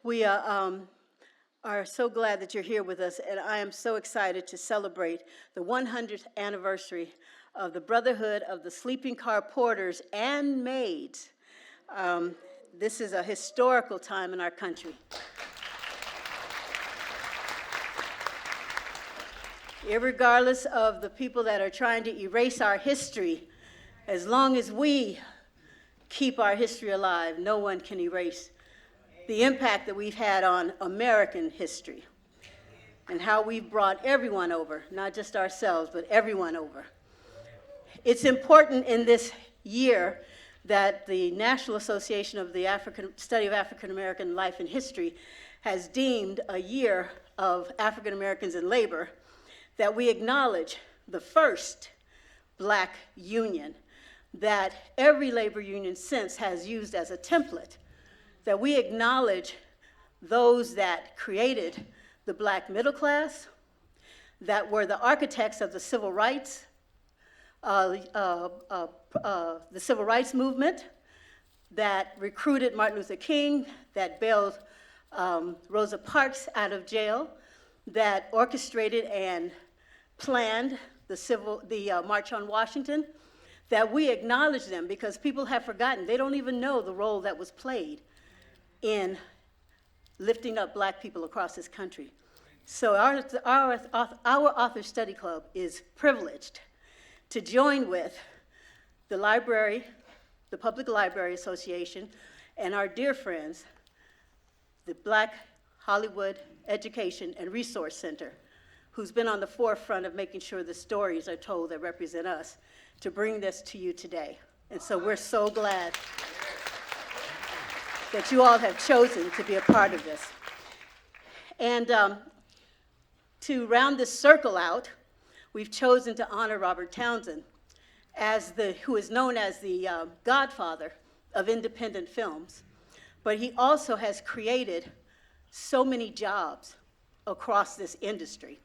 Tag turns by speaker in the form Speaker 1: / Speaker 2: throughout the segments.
Speaker 1: We are so glad that you're here with us, and I am so excited to celebrate the 100th anniversary of the Brotherhood of the Sleeping Car Porters and Maids. This is a historical time in our country. Irregardless of the people that are trying to erase our history, as long as we keep our history alive, no one can erase the impact that we've had on American history and how we've brought everyone over, not just ourselves, but everyone over. It's important in this year that the National Association of the Study of African American Life and History has deemed a year of African Americans in labor, that we acknowledge the first Black union that every labor union since has used as a template, that we acknowledge those that created the Black middle class, that were the architects of the civil rights, the civil rights movement, that recruited Martin Luther King, that bailed Rosa Parks out of jail, that orchestrated and planned the March on Washington, that we acknowledge them because people have forgotten. They don't even know the role that was played in lifting up Black people across this country. So our Author Study Club is privileged to join with the library, the Public Library Association, and our dear friends, the Black Hollywood Education and Resource Center, who's been on the forefront of making sure the stories are told that represent us, to bring this to you today. And so we're so glad that you all have chosen to be a part of this. And to round this circle out, we've chosen to honor Robert Townsend, who is known as the godfather of independent films. But he also has created so many jobs across this industry.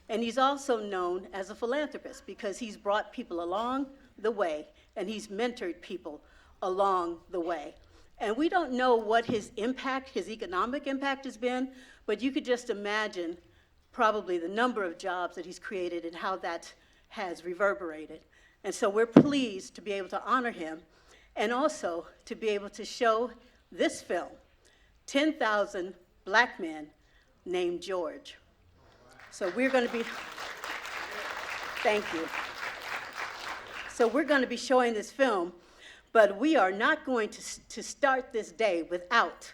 Speaker 1: And he's also known as a philanthropist because he's brought people along the way and he's mentored people along the way. And we don't know what his impact, his economic impact has been, but you could just imagine probably the number of jobs that he's created and how that has reverberated. And so we're pleased to be able to honor him and also to be able to show this film, 10,000 Black Men Named George. So we're going to be, thank you. So we're going to be showing this film, but we are not going to start this day without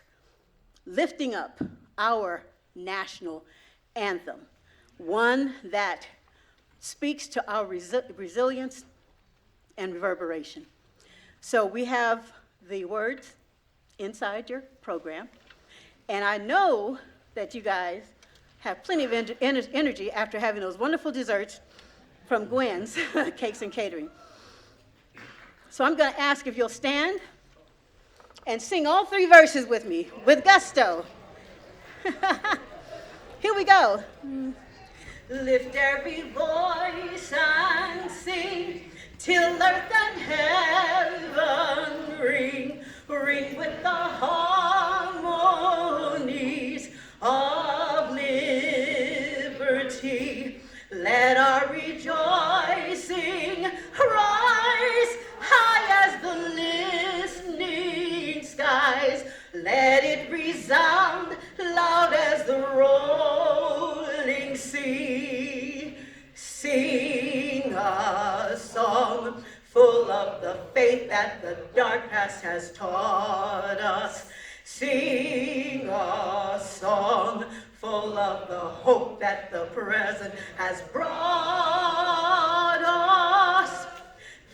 Speaker 1: lifting up our national anthem, one that speaks to our resilience and reverberation. So we have the words inside your program, and I know that you guys have plenty of energy after having those wonderful desserts from Gwen's Cakes and Catering. So I'm going to ask if you'll stand and sing all 3 verses with me, with gusto. Here we go. Lift every voice and sing till earth and heaven ring, ring with the harmonies of liberty. Let our rejoicing rise high as the listening skies. Let it resound loud as the rolling sea. Sing a song full of the faith that the dark past has taught us. Sing a song full of the hope that the present has brought us.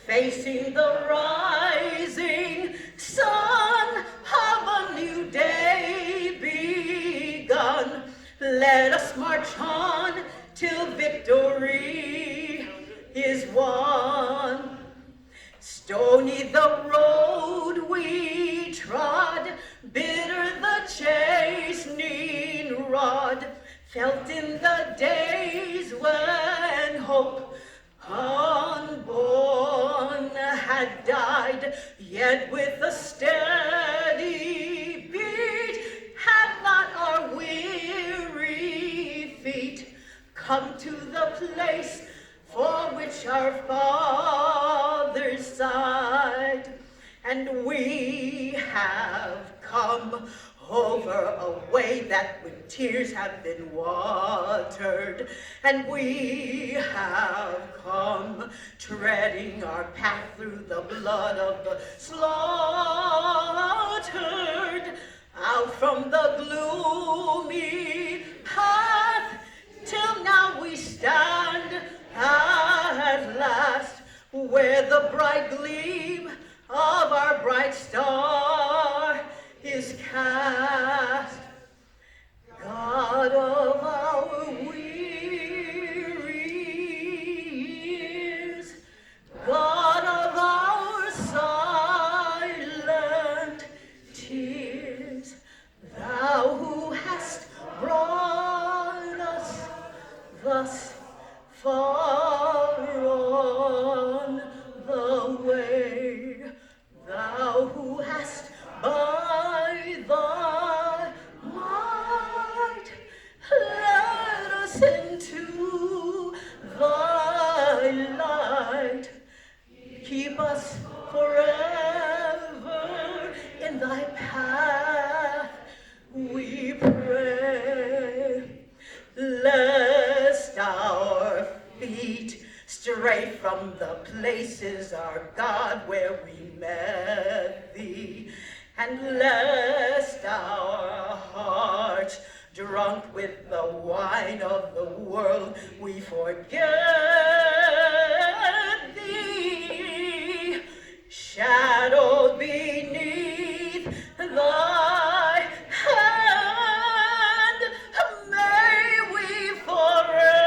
Speaker 1: Facing the rising sun of a new day begun, let us march on till victory is won. Stony the road we trod, bitter the chastening rod, felt in the days when hope unborn had died, yet with a steady beat had not come to the place for which our fathers sighed, and we have come over a way that with tears have been watered, and we have come treading our path through the blood of the slaughtered, out from the gloomy path, till now we stand at last where the bright gleam of our bright star is cast. God of our weary years, God of our silent tears, thou who hast brought us thus far on the way, thou who hast by thy might led us into thy light, keep us forever in thy path, we pray, lest our feet stray from the places, our God, where we met thee, and lest our hearts, drunk with the wine of the world, we forget thee, shadowed beneath thy hand, may we forever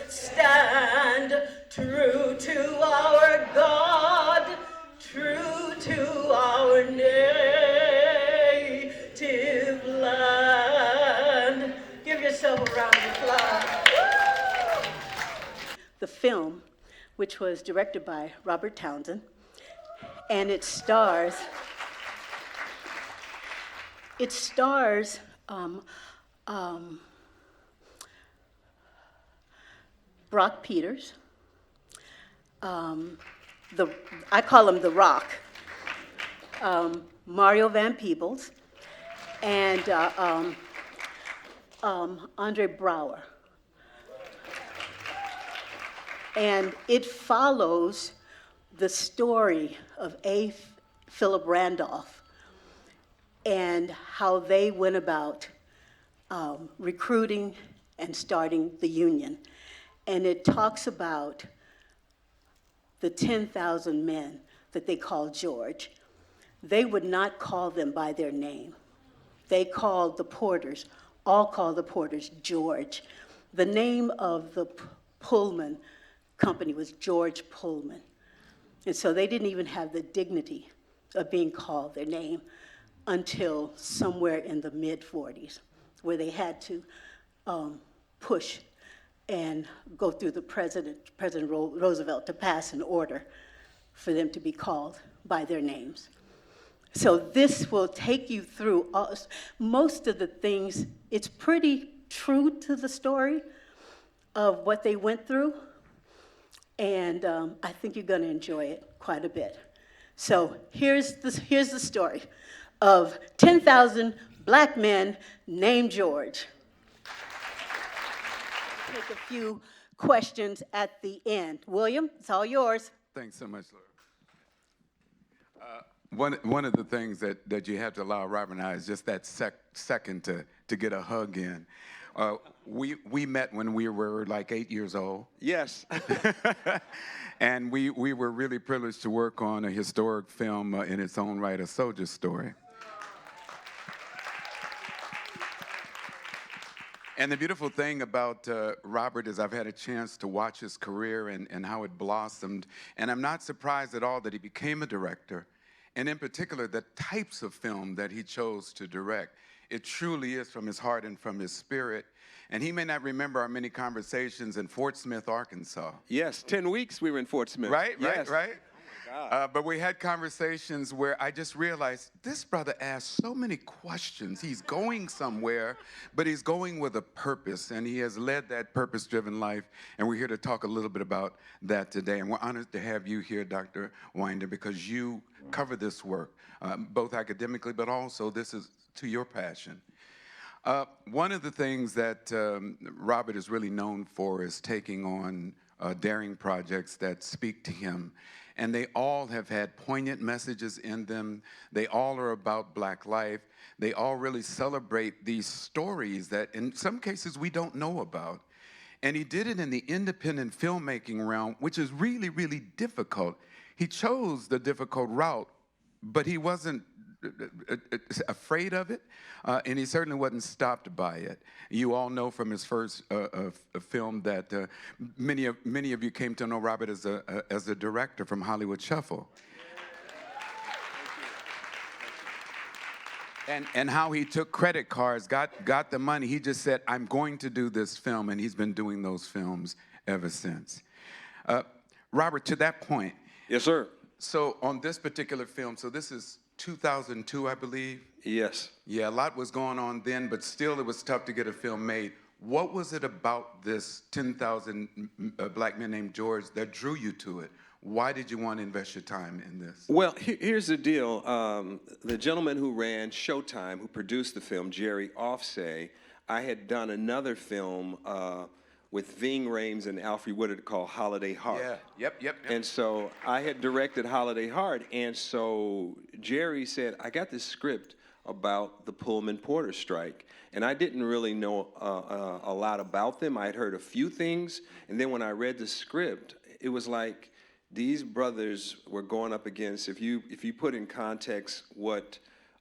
Speaker 1: stand true to our God, true to our native land. Give yourself a round of applause. The film, which was directed by Robert Townsend, and it stars Brock Peters, I call him The Rock, Mario Van Peebles, and Andre Brower. And it follows the story of Philip Randolph and how they went about recruiting and starting the Union. And it talks about the 10,000 men that they called George. They would not call them by their name. They called the porters, all called the porters George. The name of the Pullman company was George Pullman. And so they didn't even have the dignity of being called their name until somewhere in the mid-40s, where they had to push and go through the President Roosevelt, to pass an order for them to be called by their names. So this will take you through most of the things. It's pretty true to the story of what they went through, and I think you're going to enjoy it quite a bit. So here's the story of 10,000 black men named George. Take a few questions at the end. William, it's all yours.
Speaker 2: Thanks so much, Laura. One of the things that you have to allow Robert and I is just that second to get a hug in. We met when we were like 8 years old.
Speaker 3: Yes.
Speaker 2: And we were really privileged to work on a historic film in its own right, A Soldier Story. And the beautiful thing about Robert is I've had a chance to watch his career and how it blossomed. And I'm not surprised at all that he became a director. And in particular, the types of film that he chose to direct. It truly is from his heart and from his spirit. And he may not remember our many conversations in Fort Smith, Arkansas.
Speaker 3: Yes, 10 weeks we were in Fort Smith.
Speaker 2: Right,
Speaker 3: yes.
Speaker 2: right. But we had conversations where I just realized this brother asked so many questions. He's going somewhere, but he's going with a purpose, and he has led that purpose-driven life. And we're here to talk a little bit about that today. And we're honored to have you here, Dr. Winder, because you cover this work, both academically, but also this is to your passion. One of the things that Robert is really known for is taking on daring projects that speak to him. And they all have had poignant messages in them. They all are about Black life. They all really celebrate these stories that in some cases we don't know about. And he did it in the independent filmmaking realm, which is really, really difficult. He chose the difficult route, but he wasn't afraid of it, and he certainly wasn't stopped by it. You all know from his first film that many of you came to know Robert as a director from Hollywood Shuffle. And how he took credit cards, got the money. He just said, I'm going to do this film, and he's been doing those films ever since. Robert, to that point.
Speaker 3: Yes, sir.
Speaker 2: So on this particular film, so this is 2002, I believe?
Speaker 3: Yes.
Speaker 2: Yeah, a lot was going on then, but still it was tough to get a film made. What was it about this 10,000 Black Men Named George that drew you to it? Why did you want to invest your time in this?
Speaker 3: Well, here's the deal. The gentleman who ran Showtime, who produced the film, Jerry Offsay, I had done another film with Ving Rhames and Alfre Woodard called Holiday Heart.
Speaker 2: Yeah, yep.
Speaker 3: And so I had directed Holiday Heart, and so Jerry said, I got this script about the Pullman Porter strike, and I didn't really know a lot about them. I had heard a few things, and then when I read the script, it was like these brothers were going up against, if you put in context what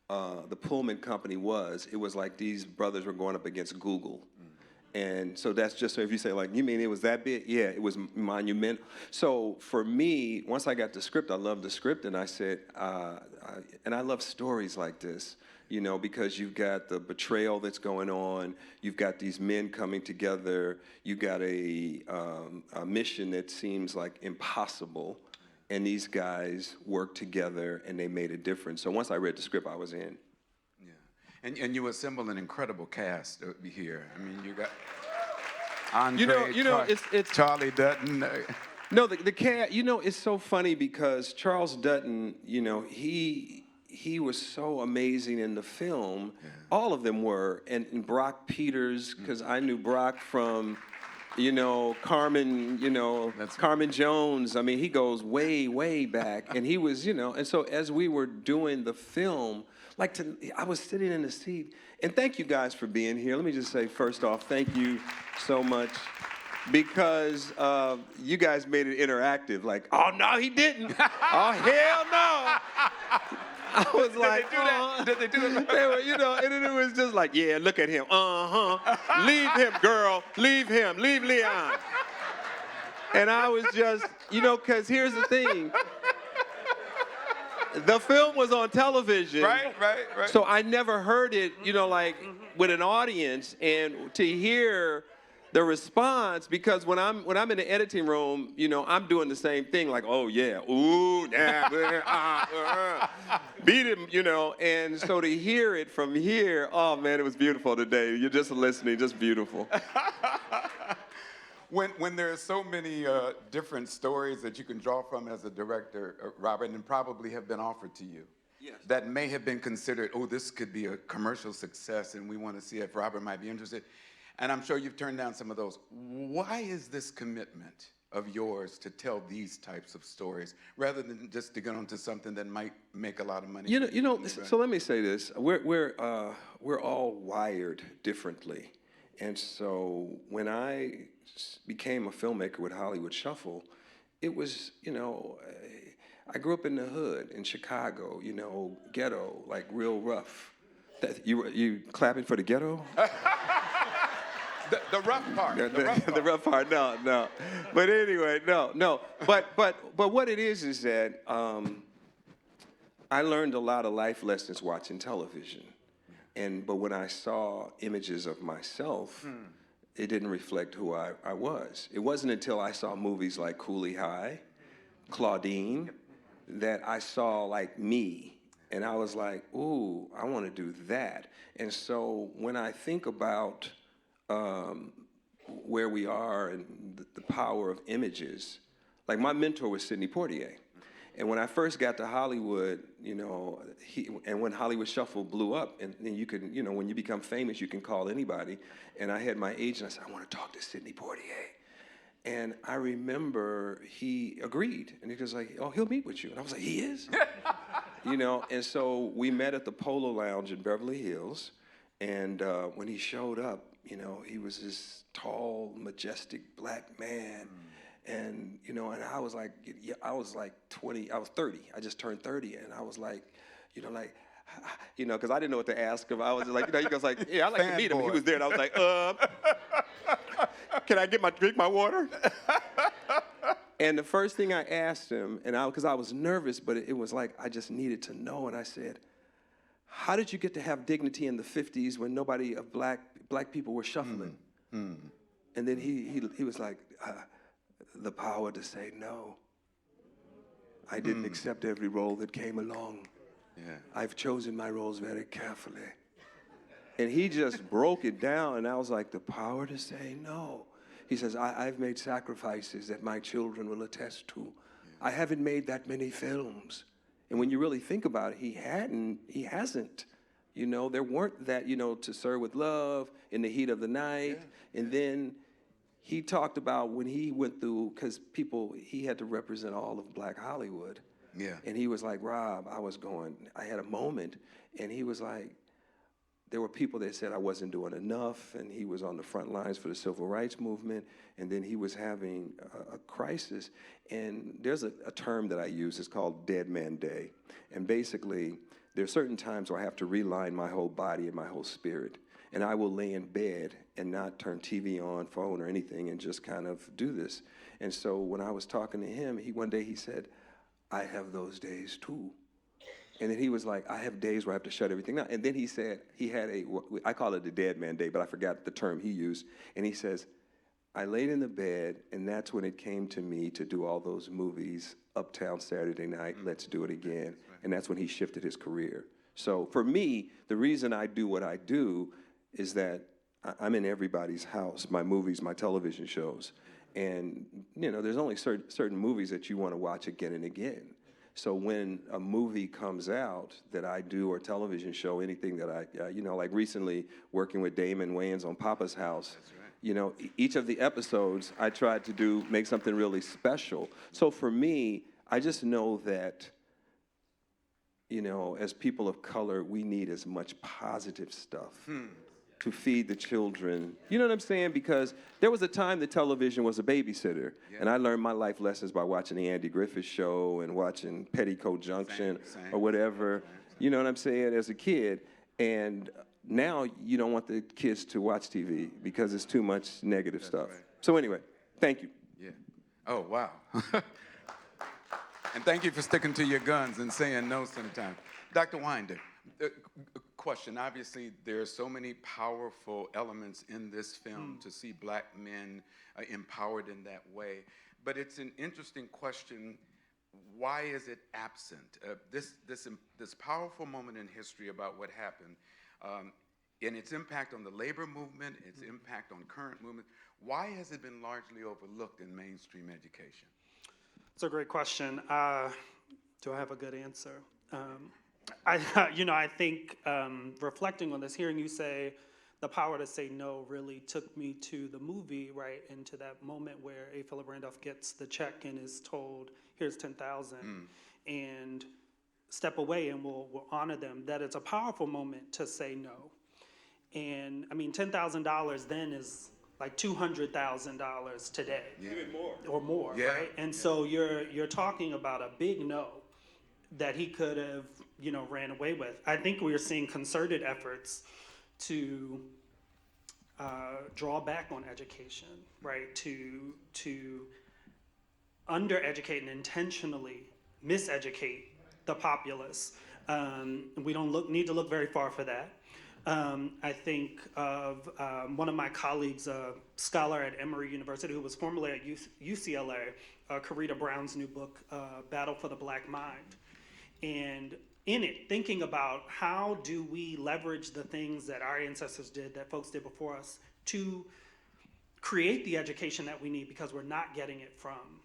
Speaker 3: the Pullman company was, it was like these brothers were going up against Google. And so that's just, so if you say like, you mean it was that big? Yeah, it was monumental. So for me, once I got the script, I loved the script, and I said, and I love stories like this, you know, because you've got the betrayal that's going on, you've got these men coming together, you've got a mission that seems like impossible, and these guys worked together and they made a difference. So once I read the script, I was in.
Speaker 2: And you assemble an incredible cast here. I mean, you got Andre,
Speaker 3: it's
Speaker 2: Charlie Dutton.
Speaker 3: No, the cast. You know, it's so funny because Charles Dutton, you know, he was so amazing in the film. Yeah. All of them were, and Brock Peters, because I knew Brock from, you know, Carmen, you know, Carmen Jones. I mean, he goes way, way back, and he was, you know, and so as we were doing the film. I was sitting in the seat, and thank you guys for being here. Let me just say, first off, thank you so much, because you guys made it interactive. Like, oh, no, he didn't. Oh, hell no. I was like,
Speaker 2: Did they do it?
Speaker 3: They were, you know, and then it was just like, yeah, look at him. Leave him, girl. Leave him. Leave Leon. And I was just, you know, because here's the thing. The film was on television.
Speaker 2: Right.
Speaker 3: So I never heard it, you know, like with an audience, and to hear the response, because when I'm in the editing room, you know, I'm doing the same thing, like, oh yeah, ooh, yeah, beat him, you know, and so to hear it from here, oh man, it was beautiful today. You're just listening, just beautiful.
Speaker 2: When there are so many different stories that you can draw from as a director, Robert, and probably have been offered to you, yes, that may have been considered, oh, this could be a commercial success, and we want to see if Robert might be interested. And I'm sure you've turned down some of those. Why is this commitment of yours to tell these types of stories, rather than just to get onto something that might make a lot of money?
Speaker 3: You know. So let me say this: we're all wired differently, and so when I became a filmmaker with Hollywood Shuffle, it was, you know, I grew up in the hood in Chicago, you know, ghetto, like real rough. You clapping for the ghetto?
Speaker 2: The rough part.
Speaker 3: The rough part. No. But anyway, no. But what it is that I learned a lot of life lessons watching television, but when I saw images of myself. It didn't reflect who I was. It wasn't until I saw movies like Cooley High, Claudine, that I saw like me, and I was like, ooh, I want to do that. And so when I think about where we are and the power of images, like my mentor was Sidney Poitier. And when I first got to Hollywood, and when Hollywood Shuffle blew up, and you can, when you become famous, you can call anybody. And I had my agent, I said, I want to talk to Sidney Poitier. And I remember he agreed, and he was like, oh, he'll meet with you. And I was like, he is? And so we met at the Polo Lounge in Beverly Hills, and when he showed up, he was this tall, majestic black man. And, and I was like 20, I was 30. I just turned 30, and I was like, because I didn't know what to ask him. I was like, he goes like, yeah, I'd like to meet him. And he was there, and I was like, can I drink my water? And the first thing I asked him, because I was nervous, but it was like I just needed to know, and I said, how did you get to have dignity in the 50s when nobody of black people were shuffling? And then he was like, the power to say no. I didn't accept every role that came along.
Speaker 2: Yeah.
Speaker 3: I've chosen my roles very carefully. And he just broke it down, and I was like, the power to say no. He says, I've made sacrifices that my children will attest to. Yeah. I haven't made that many films. And when you really think about it, he hasn't. There weren't that, To Serve with Love, In the Heat of the Night. Yeah. And then he talked about when he went through, because he had to represent all of Black Hollywood.
Speaker 2: Yeah.
Speaker 3: And he was like, Rob, I had a moment, and he was like, there were people that said I wasn't doing enough, and he was on the front lines for the civil rights movement, and then he was having a crisis. And there's a term that I use, it's called Dead Man Day. And basically, there are certain times where I have to realign my whole body and my whole spirit. And I will lay in bed and not turn TV on, phone, or anything, and just kind of do this. And so when I was talking to him, one day he said, I have those days too. And then he was like, I have days where I have to shut everything down. And then he said, he had I call it the Dead Man Day, but I forgot the term he used. And he says, I laid in the bed, and that's when it came to me to do all those movies, Uptown Saturday Night, Let's Do It Again. And that's when he shifted his career. So for me, the reason I do what I do is that I'm in everybody's house, my movies, my television shows. And, there's only certain movies that you want to watch again and again. So when a movie comes out that I do, or television show, anything that like recently working with Damon Wayans on Papa's House, each of the episodes I tried to make something really special. So for me, I just know that, as people of color, we need as much positive stuff to feed the children. You know what I'm saying? Because there was a time that television was a babysitter. Yeah. And I learned my life lessons by watching the Andy Griffith Show and watching Petticoat Junction or whatever. You know what I'm saying? As a kid. And now you don't want the kids to watch TV because it's too much negative stuff. Right. So anyway, thank you.
Speaker 2: Yeah. Oh, wow. And thank you for sticking to your guns and saying no sometimes. Dr. Winder, question. Obviously, there are so many powerful elements in this film to see Black men empowered in that way. But it's an interesting question. Why is it absent? This powerful moment in history about what happened, and its impact on the labor movement, its impact on current movement. Why has it been largely overlooked in mainstream education?
Speaker 4: It's a great question. Do I have a good answer? I think reflecting on this, hearing you say the power to say no really took me to the movie, right, into that moment where A. Philip Randolph gets the check and is told, here's $10,000, and step away and we'll honor them. That it's a powerful moment to say no. And I mean, $10,000 then is like $200,000 today.
Speaker 3: Yeah. Even more.
Speaker 4: Or more,
Speaker 2: yeah.
Speaker 4: right? And so you're talking about a big no that he could have, ran away with. I think we are seeing concerted efforts to draw back on education, right? To undereducate and intentionally miseducate the populace. We don't need to look very far for that. I think of one of my colleagues, a scholar at Emory University who was formerly at UCLA, Karita Brown's new book, Battle for the Black Mind. And in it, thinking about how do we leverage the things that our ancestors did, that folks did before us, to create the education that we need, because we're not getting it from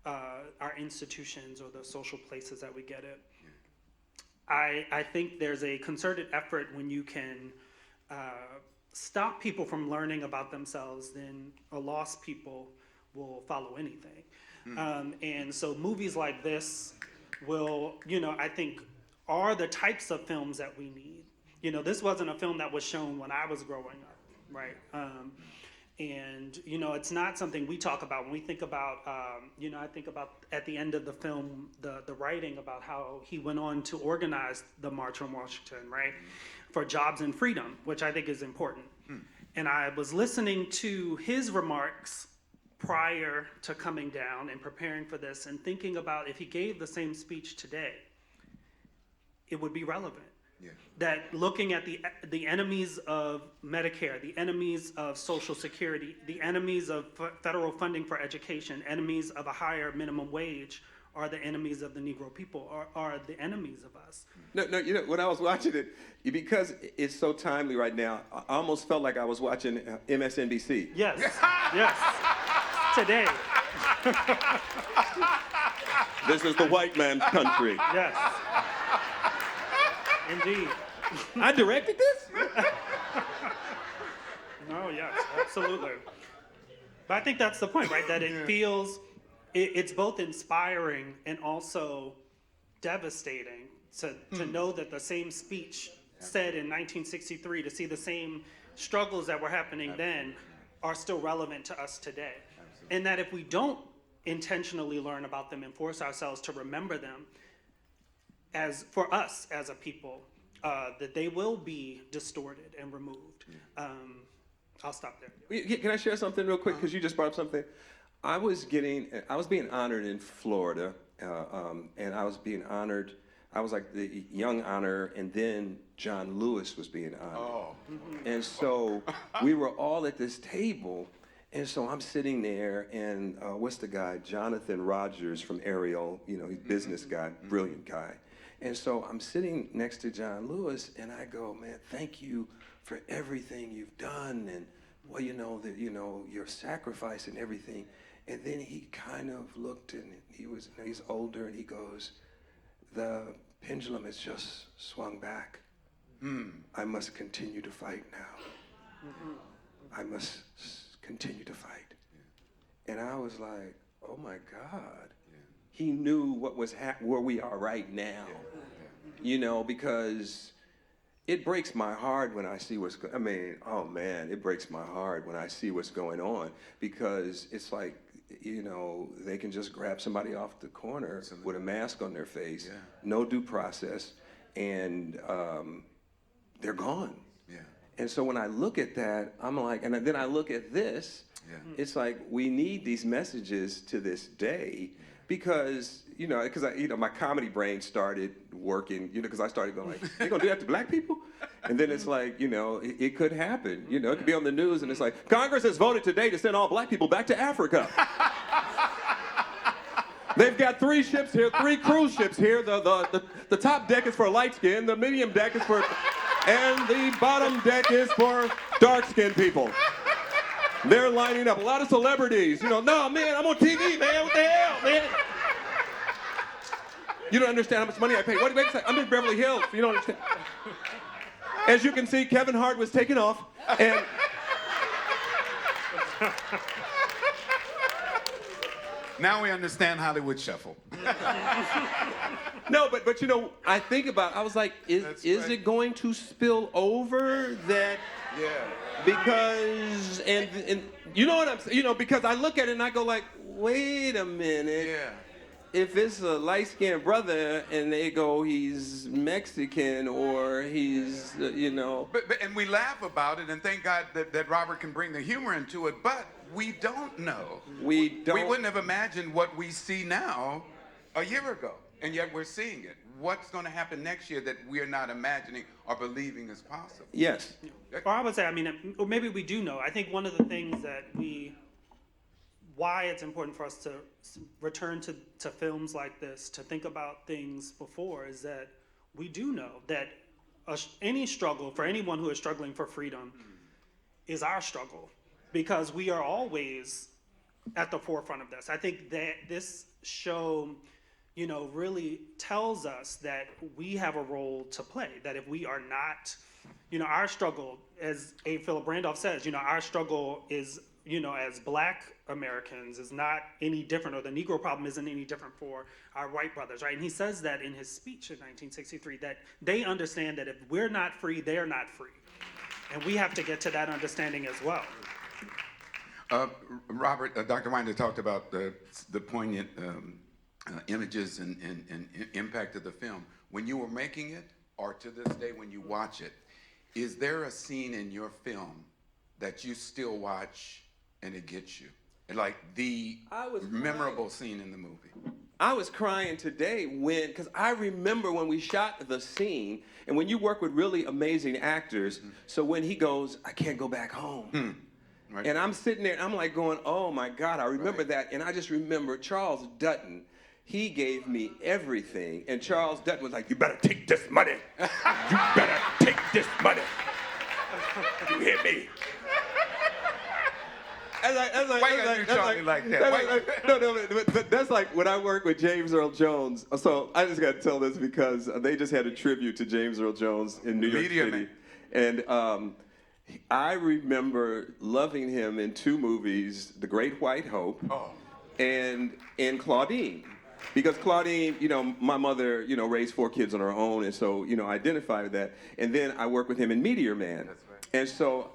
Speaker 4: our institutions or the social places that we get it. I think there's a concerted effort when you can stop people from learning about themselves, then a lost people will follow anything. And so movies like this will, I think, are the types of films that we need. This wasn't a film that was shown when I was growing up, right? And it's not something we talk about when we think about, I think about at the end of the film, the writing about how he went on to organize the March on Washington, right? For jobs and freedom, which I think is important. And I was listening to his remarks prior to coming down and preparing for this, and thinking about if he gave the same speech today, it would be relevant.
Speaker 2: Yeah.
Speaker 4: That looking at the enemies of Medicare, the enemies of Social Security, the enemies of federal funding for education, enemies of a higher minimum wage, are the enemies of the Negro people, are the enemies of us.
Speaker 3: No, when I was watching it, because it's so timely right now, I almost felt like I was watching MSNBC.
Speaker 4: Yes, yes, today.
Speaker 3: This is the white man's country.
Speaker 4: Yes, indeed.
Speaker 3: I directed this?
Speaker 4: No, yes, absolutely. But I think that's the point, right? That it feels, it's both inspiring and also devastating to know that the same speech said in 1963, to see the same struggles that were happening then are still relevant to us today. And that if we don't intentionally learn about them and force ourselves to remember them, as for us as a people, that they will be distorted and removed. I'll stop there.
Speaker 3: Can I share something real quick? Because you just brought up something. I was being honored in Florida, and I was being honored. I was like the young honor, and then John Lewis was being honored.
Speaker 2: Oh.
Speaker 3: And so we were all at this table, and so I'm sitting there, and what's the guy? Jonathan Rogers from Ariel, he's a business guy, brilliant guy. And so I'm sitting next to John Lewis, and I go, man, thank you for everything you've done, and well, your sacrifice and everything. And then he kind of looked, and he's older, and he goes, the pendulum has just swung back. I must continue to fight now. I must continue to fight. And I was like, oh my God. He knew what was where we are right now. Because it breaks my heart when I see what's it breaks my heart when I see what's going on, because it's like, they can just grab somebody off the corner with a mask on their face, no due process, and they're gone.
Speaker 2: Yeah.
Speaker 3: And so when I look at that, I'm like, and then I look at this, it's like we need these messages to this day, because my comedy brain started working, because I started going like, they gonna do that to black people? And then it's like, it could happen. It could be on the news, and it's like, Congress has voted today to send all black people back to Africa. They've got 3 ships here, 3 cruise ships here. The top deck is for light skin, the medium deck is for, and the bottom deck is for dark skinned people. They're lining up. A lot of celebrities, no, man, I'm on TV, man. What the hell, man? You don't understand how much money I pay. What do you say? I'm in Beverly Hills. You don't understand. As you can see, Kevin Hart was taken off, and
Speaker 2: Now we understand Hollywood Shuffle.
Speaker 3: no, but I think about. I was like, is
Speaker 2: right.
Speaker 3: it going to spill over that?
Speaker 2: Yeah.
Speaker 3: Because and you know what I'm saying? Because I look at it and I go like, wait a minute.
Speaker 2: Yeah.
Speaker 3: If it's a light-skinned brother and they go, he's Mexican or he's,
Speaker 2: But and we laugh about it, and thank God that Robert can bring the humor into it, but we don't know.
Speaker 3: We
Speaker 2: wouldn't have imagined what we see now a year ago, and yet we're seeing it. What's going to happen next year that we're not imagining or believing is possible?
Speaker 3: Yes.
Speaker 4: Or I would say, or maybe we do know. I think one of the things that we why it's important for us to return to films like this, to think about things before, is that we do know that any struggle, for anyone who is struggling for freedom, is our struggle, because we are always at the forefront of this. I think that this show, really tells us that we have a role to play, that if we are not, our struggle, as A. Philip Randolph says, our struggle is, as Black Americans is not any different, or the Negro problem isn't any different for our white brothers, right? And he says that in his speech in 1963, that they understand that if we're not free, they're not free. And we have to get to that understanding as well.
Speaker 2: Robert, Dr. Winder talked about the poignant images and impact of the film. When you were making it, or to this day when you watch it, is there a scene in your film that you still watch and it gets you? Like the memorable scene in the movie?
Speaker 3: I was crying today because I remember when we shot the scene, and when you work with really amazing actors, so when he goes, I can't go back home. Right. And I'm sitting there, and I'm like going, oh my God, I remember that. And I just remember Charles Dutton, he gave me everything. And Charles Dutton was like, you better take this money. You better take this money. You hear me?
Speaker 2: Why you gotta do Charlie like that?
Speaker 3: No, but that's like when I work with James Earl Jones. So I just got to tell this because they just had a tribute to James Earl Jones in New York City. Man. And I remember loving him in two movies, The Great White Hope and Claudine. Because Claudine, my mother, raised 4 kids on her own, and so, I identify with that. And then I worked with him in Meteor Man. That's right. And so,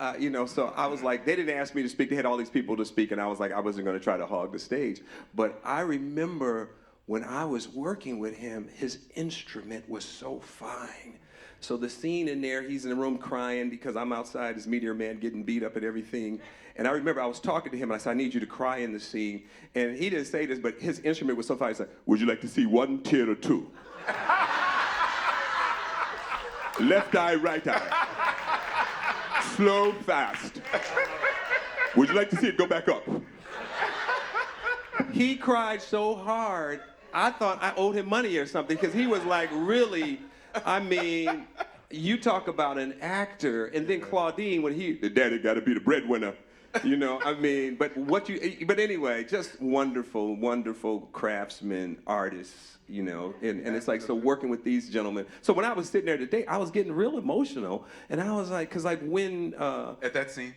Speaker 3: so I was like, they didn't ask me to speak. They had all these people to speak, and I was like, I wasn't going to try to hog the stage. But I remember when I was working with him, his instrument was so fine. So the scene in there, he's in the room crying because I'm outside as Meteor Man getting beat up and everything. And I remember I was talking to him, and I said, I need you to cry in the scene. And he didn't say this, but his instrument was so fine. He said, would you like to see 1 tear or 2? Left eye, right eye. Slow, fast. Would you like to see it go back up? He cried so hard, I thought I owed him money or something, because he was like really, I mean, you talk about an actor. And then Claudine, when the daddy got to be the breadwinner, but anyway, just wonderful, wonderful craftsmen, artists, and it's like, so working with these gentlemen. So when I was sitting there today, I was getting real emotional, and I was like, because like when...
Speaker 2: At that scene,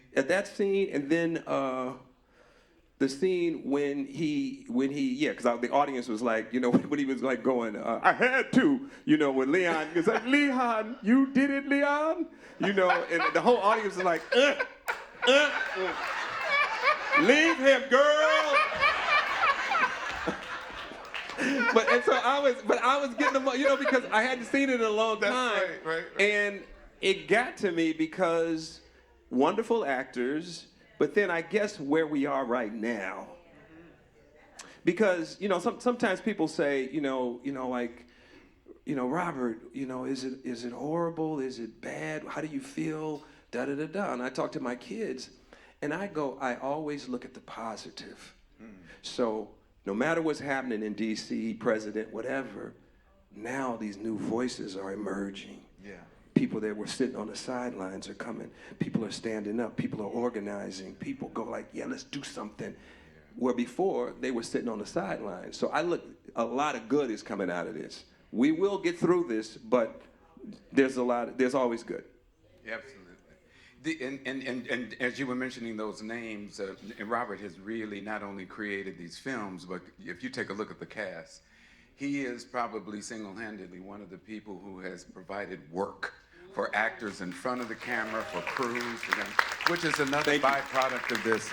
Speaker 3: and then the scene when he, because the audience was like, when he was like going, I had to, when Leon, he was like, Leon, you did it, Leon? And the whole audience was like, leave him, girl. But I was getting them, because I hadn't seen it in a long time. Right. And it got to me because wonderful actors, but then I guess where we are right now. Because, sometimes people say, Robert, is it horrible? Is it bad? How do you feel? Da-da-da-da. And I talk to my kids, and I always look at the positive. So no matter what's happening in D.C., president, whatever, now these new voices are emerging. Yeah. People that were sitting on the sidelines are coming. People are standing up. People are organizing. People go like, yeah, let's do something. Yeah. Where before, they were sitting on the sidelines. So a lot of good is coming out of this. We will get through this, but there's always good.
Speaker 2: Absolutely. And as you were mentioning those names, Robert has really not only created these films, but if you take a look at the cast, he is probably single-handedly one of the people who has provided work for actors in front of the camera, for crews, which is another byproduct of this,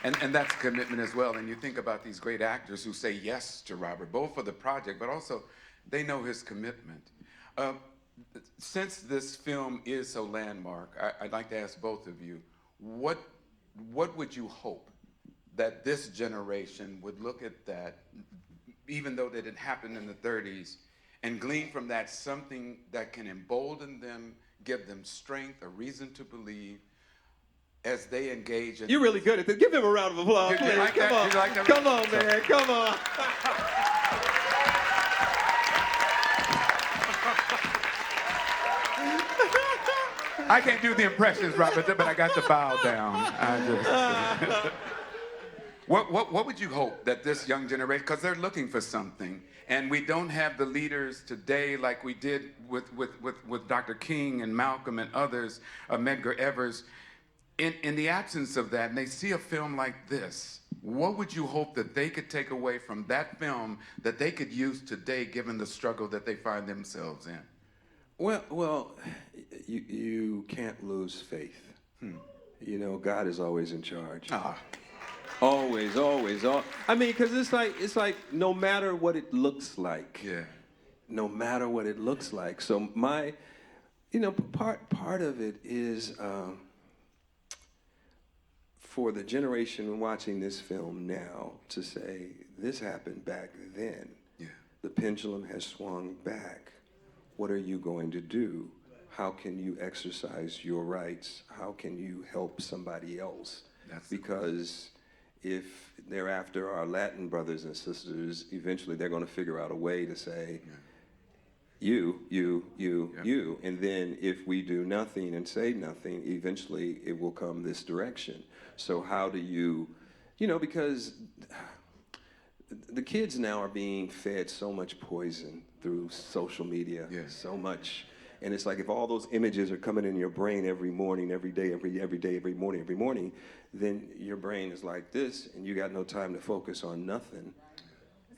Speaker 2: and that's commitment as well. And you think about these great actors who say yes to Robert, both for the project, but also they know his commitment. Since this film is so landmark, I'd like to ask both of you, what would you hope that this generation would look at that, even though that it happened in the 30s, and glean from that something that can embolden them, give them strength, a reason to believe, as they engage in.
Speaker 3: You're really good at this. Give him a round of applause,
Speaker 2: You
Speaker 3: please.
Speaker 2: like
Speaker 3: Come
Speaker 2: that?
Speaker 3: on.
Speaker 2: You like that?
Speaker 3: Come on, man. Come on.
Speaker 2: I can't do the impressions, Robert, but I got the bow down. What would you hope that this young generation, because they're looking for something, and we don't have the leaders today like we did with Dr. King and Malcolm and others, Medgar Evers, in the absence of that, and they see a film like this, what would you hope that they could take away from that film that they could use today, given the struggle that they find themselves in?
Speaker 3: Well, you can't lose faith. You know, God is always in charge. Always. I mean, because it's like no matter what it looks like.
Speaker 2: Yeah.
Speaker 3: No matter what it looks like. So part of it is for the generation watching this film now to say this happened back then.
Speaker 2: Yeah.
Speaker 3: The pendulum has swung back. What are you going to do? How can you exercise your rights? How can you help somebody else? Because if they're after our Latin brothers and sisters, eventually they're going to figure out a way to say, you. And then if we do nothing and say nothing, eventually it will come this direction. So how do you, because the kids now are being fed so much poison through social media, so much. And it's like if all those images are coming in your brain every morning, every day, every morning, then your brain is like this, and you got no time to focus on nothing.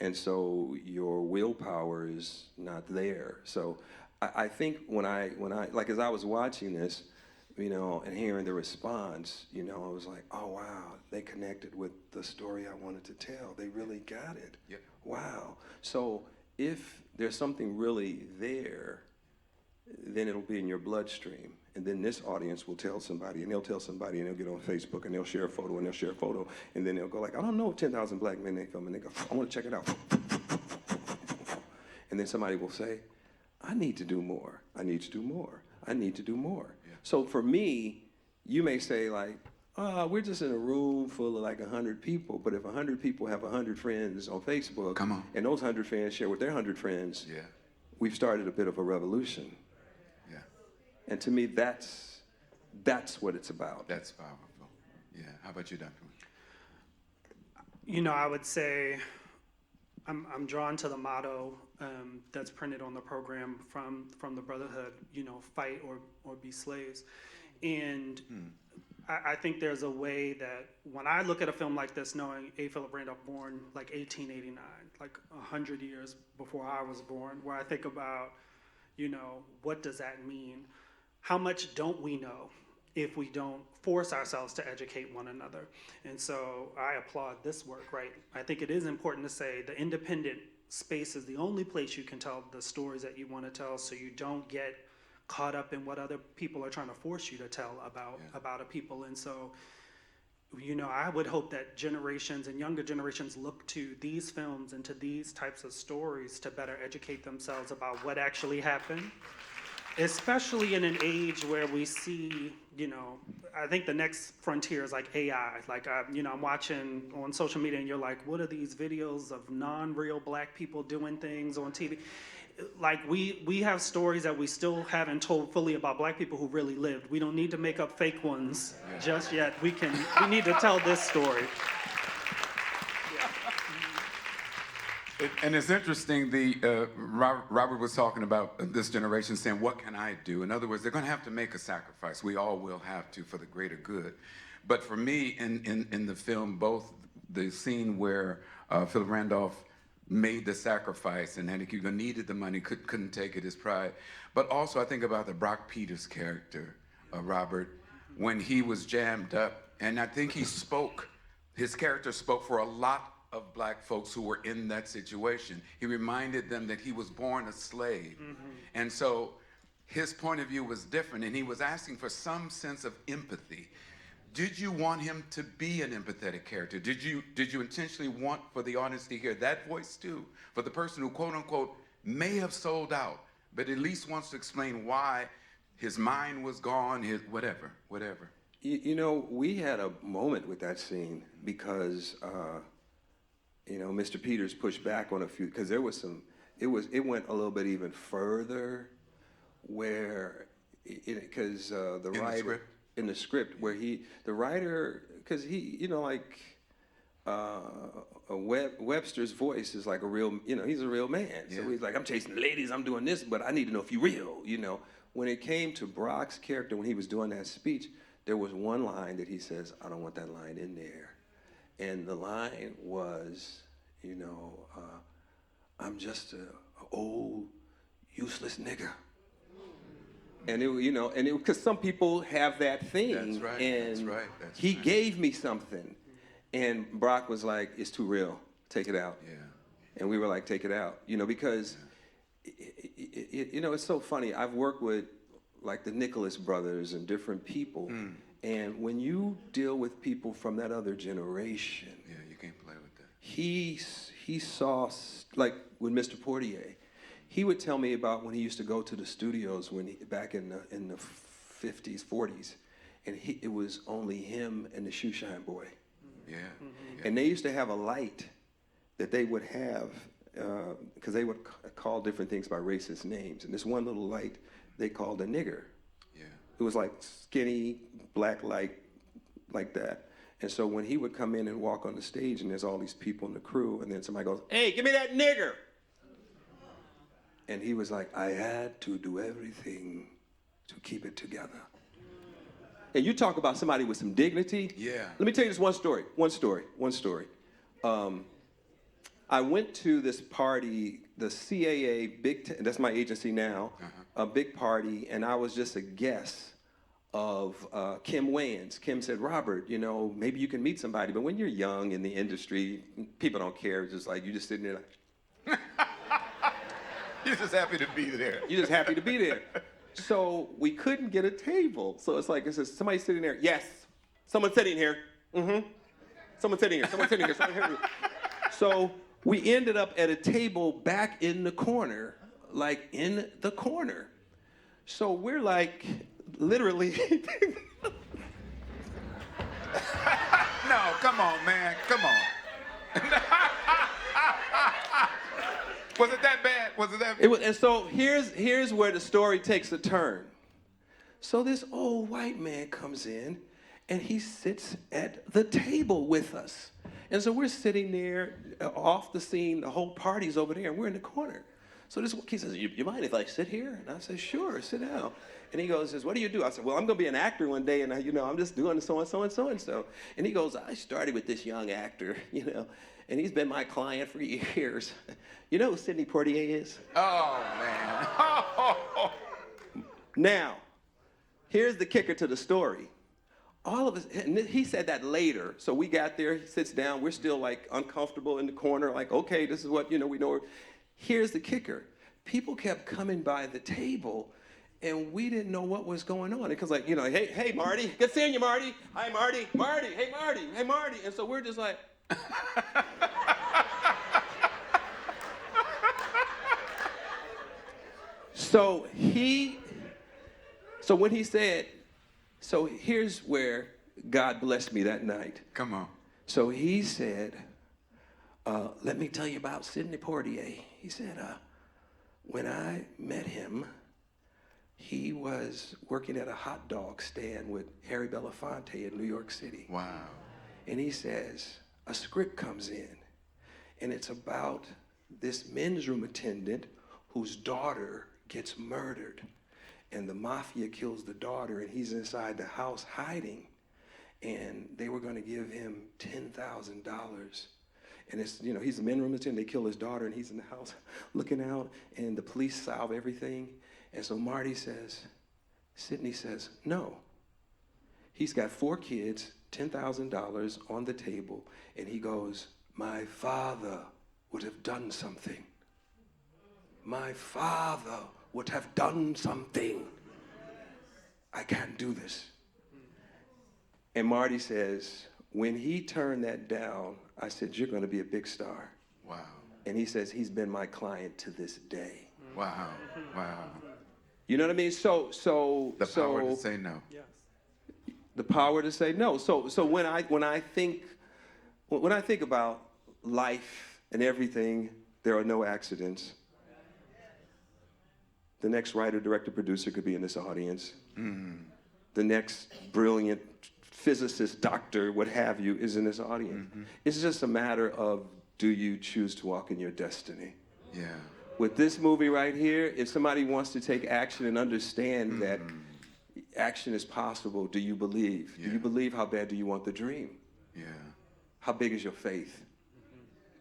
Speaker 3: And so your willpower is not there. So I think when I like as I was watching this, and hearing the response, I was like, oh wow, they connected with the story I wanted to tell. They really got it.
Speaker 2: Yep.
Speaker 3: Wow. So if there's something really there, then it'll be in your bloodstream. And then this audience will tell somebody, and they'll tell somebody, and they'll get on Facebook, and they'll share a photo, and they'll share a photo, and then they'll go like, I don't know 10,000 black men they film, and they go, I want to check it out. And then somebody will say, I need to do more. I need to do more. I need to do more. Yeah. So for me, you may say like, we're just in a room full of like 100 people, but if 100 people have 100 friends on Facebook,
Speaker 2: Come on.
Speaker 3: and those 100 friends share with their 100 friends, we've started a bit of a revolution.
Speaker 2: Yeah.
Speaker 3: And to me, that's what it's about.
Speaker 2: That's powerful. Yeah. How about you, Dr.
Speaker 4: I would say I'm drawn to the motto that's printed on the program from the Brotherhood, fight or be slaves. And I think there's a way that when I look at a film like this, knowing A. Philip Randolph born like 1889, like 100 years before I was born, where I think about, what does that mean? How much don't we know if we don't force ourselves to educate one another? And so I applaud this work, right? I think it is important to say the independent space is the only place you can tell the stories that you want to tell, so you don't get caught up in what other people are trying to force you to tell about a people. And so, I would hope that generations and younger generations look to these films and to these types of stories to better educate themselves about what actually happened, especially in an age where we see, I think the next frontier is like AI. Like, I'm watching on social media and you're like, what are these videos of non-real black people doing things on TV? Like, we have stories that we still haven't told fully about black people who really lived. We don't need to make up fake ones just yet. We need to tell this story.
Speaker 2: And it's interesting, Robert was talking about this generation saying, what can I do? In other words, they're going to have to make a sacrifice. We all will have to for the greater good. But for me, in the film, both the scene where Philip Randolph made the sacrifice and he needed the money, couldn't take it, his pride. But also I think about the Brock Peters character, Robert, when he was jammed up. And I think his character spoke for a lot of black folks who were in that situation. He reminded them that he was born a slave. And so his point of view was different, and he was asking for some sense of empathy. Did you want him to be an empathetic character? Did you intentionally want for the audience to hear that voice too? For the person who, quote unquote, may have sold out, but at least wants to explain why his mind was gone, his whatever.
Speaker 3: we had a moment with that scene because, Mr. Peters pushed back on a few, because there was some, it went a little bit even further where, because the
Speaker 2: In the
Speaker 3: writer,
Speaker 2: script?
Speaker 3: in the script, where the writer, because he, Webster's voice is like a real, he's a real man. So
Speaker 2: Yeah.
Speaker 3: he's like, I'm chasing the ladies, I'm doing this, but I need to know if you're real, When it came to Brock's character, when he was doing that speech, there was one line that he says, I don't want that line in there. And the line was, I'm just a old, useless nigger. And because some people have that thing.
Speaker 2: That's right,
Speaker 3: And
Speaker 2: that's right, that's
Speaker 3: he
Speaker 2: right.
Speaker 3: gave me something. And Brock was like, it's too real, take it out.
Speaker 2: Yeah.
Speaker 3: And we were like, take it out, because, it's so funny. I've worked with like the Nicholas brothers and different people. And when you deal with people from that other generation,
Speaker 2: Yeah, you can't play with that.
Speaker 3: he saw, like with Mr. Portier, he would tell me about when he used to go to the studios back in the 50s, 40s, and it was only him and the Shoeshine Boy.
Speaker 2: Yeah.
Speaker 3: And they used to have a light that they would have, because they would call different things by racist names. And this one little light they called a nigger.
Speaker 2: Yeah.
Speaker 3: It was like skinny, black light, like that. And so when he would come in and walk on the stage and there's all these people in the crew, and then somebody goes, hey, give me that nigger. And he was like, I had to do everything to keep it together. And you talk about somebody with some dignity.
Speaker 2: Yeah.
Speaker 3: Let me tell you this one story. I went to this party, the CAA, that's my agency now, a big party, and I was just a guest of Kim Wayans. Kim said, Robert, maybe you can meet somebody, but when you're young in the industry, people don't care. It's just like, you're just sitting there like,
Speaker 2: You're just happy to be there.
Speaker 3: you're just happy to be there. So we couldn't get a table. So it's like, it says, somebody sitting there. Yes, someone sitting here. Mm-hmm. Someone sitting here, someone sitting here, someone here. So we ended up at a table back in the corner, like in the corner. So we're like, literally.
Speaker 2: No, come on, man. Come on. Was it that bad? Was it that bad?
Speaker 3: And so here's where the story takes a turn. So this old white man comes in, and he sits at the table with us. And so we're sitting there off the scene. The whole party's over there, and we're in the corner. So this kid says, you mind if I sit here? And I said, sure, sit down. And he says, what do you do? I said, well, I'm going to be an actor one day, and I'm just doing so-and-so and so-and-so. And he goes, I started with this young actor, and he's been my client for years. You know who Sidney Poitier is?
Speaker 2: Oh, man.
Speaker 3: Now, here's the kicker to the story. All of us, and he said that later. So we got there, he sits down, we're still like uncomfortable in the corner, like, okay, this is what, we know. Here's the kicker. People kept coming by the table, and we didn't know what was going on. Because like, hey, Marty, good seeing you, Marty. Hi, Marty, hey, Marty. And so we're just like. So when he said, so here's where God blessed me that night.
Speaker 2: Come on.
Speaker 3: So he said, let me tell you about Sidney Poitier. He said, when I met him, he was working at a hot dog stand with Harry Belafonte in New York City.
Speaker 2: Wow.
Speaker 3: And he says, a script comes in, and it's about this men's room attendant whose daughter gets murdered. And the mafia kills the daughter, and he's inside the house hiding. And they were going to give him $10,000. And it's, he's a men's room attendant. They kill his daughter, and he's in the house looking out, and the police solve everything. And so Sidney says, no. He's got 4 kids, $10,000 on the table, and he goes, my father would have done something. My father would have done something. I can't do this. And Marty says, when he turned that down, I said, you're going to be a big star.
Speaker 2: Wow.
Speaker 3: And he says, he's been my client to this day.
Speaker 2: Wow. Wow.
Speaker 3: You know what I mean? So
Speaker 2: The power to say no.
Speaker 4: Yes.
Speaker 3: The power to say no. So when I think about life and everything, there are no accidents. The next writer, director, producer could be in this audience. The next brilliant physicist, doctor, what have you, is in this audience. It's just a matter of, do you choose to walk in your destiny?
Speaker 2: Yeah.
Speaker 3: With this movie right here, if somebody wants to take action and understand that action is possible, do you believe?
Speaker 2: Yeah.
Speaker 3: Do you believe? How bad do you want the dream?
Speaker 2: Yeah.
Speaker 3: How big is your faith?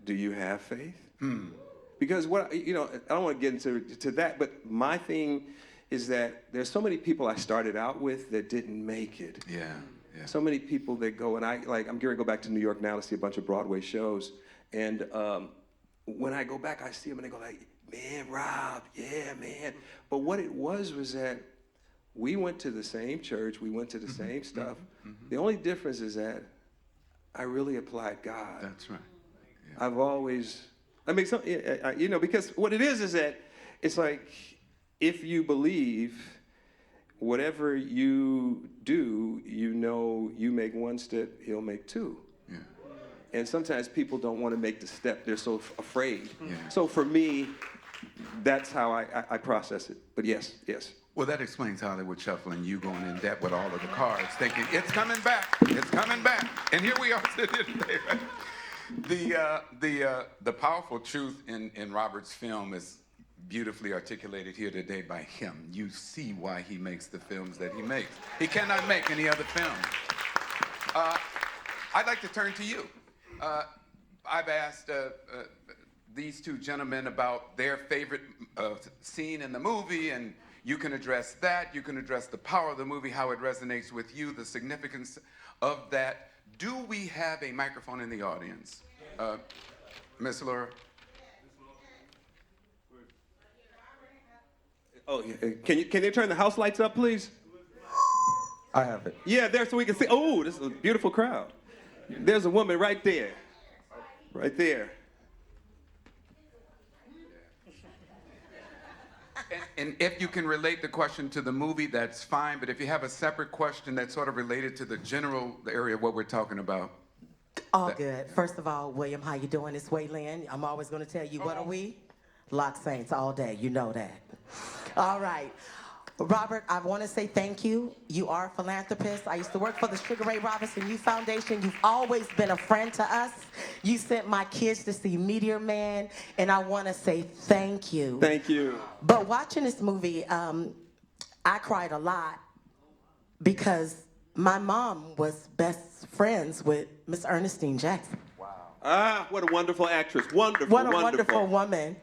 Speaker 3: Do you have faith? Because what, I don't want to get into that, but my thing is that there's so many people I started out with that didn't make it.
Speaker 2: Yeah. Yeah.
Speaker 3: So many people that go, and I'm getting ready to go back to New York now to see a bunch of Broadway shows, and when I go back, I see them and they go like, man, Rob, yeah, man. But what it was that we went to the same church, we went to the same stuff. The only difference is that I really applied God.
Speaker 2: That's right. Yeah.
Speaker 3: I've always, because what it is that it's like, if you believe, whatever you do, you make one step, he'll make two.
Speaker 2: Yeah.
Speaker 3: And sometimes people don't want to make the step. They're so afraid.
Speaker 2: Yeah.
Speaker 3: So for me, that's how I process it. But yes.
Speaker 2: Well, that explains Hollywood Shuffle and you going in debt with all of the cards, thinking, it's coming back, it's coming back. And here we are today, right? The powerful truth in Robert's film is beautifully articulated here today by him. You see why he makes the films that he makes. He cannot make any other film. I'd like to turn to you. I've asked these two gentlemen about their favorite scene in the movie, and you can address that. You can address the power of the movie, how it resonates with you, the significance of that. Do we have a microphone in the audience? Miss Laura?
Speaker 3: Oh, yeah. Can you turn the house lights up, please?
Speaker 5: I have it.
Speaker 3: Yeah, there, so we can see. Oh, this is a beautiful crowd. There's a woman right there. Right there.
Speaker 2: And if you can relate the question to the movie, that's fine. But if you have a separate question that's sort of related to the general area of what we're talking about.
Speaker 5: All good. First of all, William, how you doing? It's Waylon. I'm always going to tell you, what are we? Lock Saints all day. You know that. All right. Robert, I want to say thank you. You are a philanthropist. I used to work for the Sugar Ray Robinson Youth Foundation. You've always been a friend to us. You sent my kids to see Meteor Man, and I want to say thank you.
Speaker 3: Thank you.
Speaker 5: But watching this movie, I cried a lot because my mom was best friends with Miss Ernestine Jackson.
Speaker 2: Wow.
Speaker 3: Ah, what a wonderful actress. Wonderful,
Speaker 5: What a wonderful woman.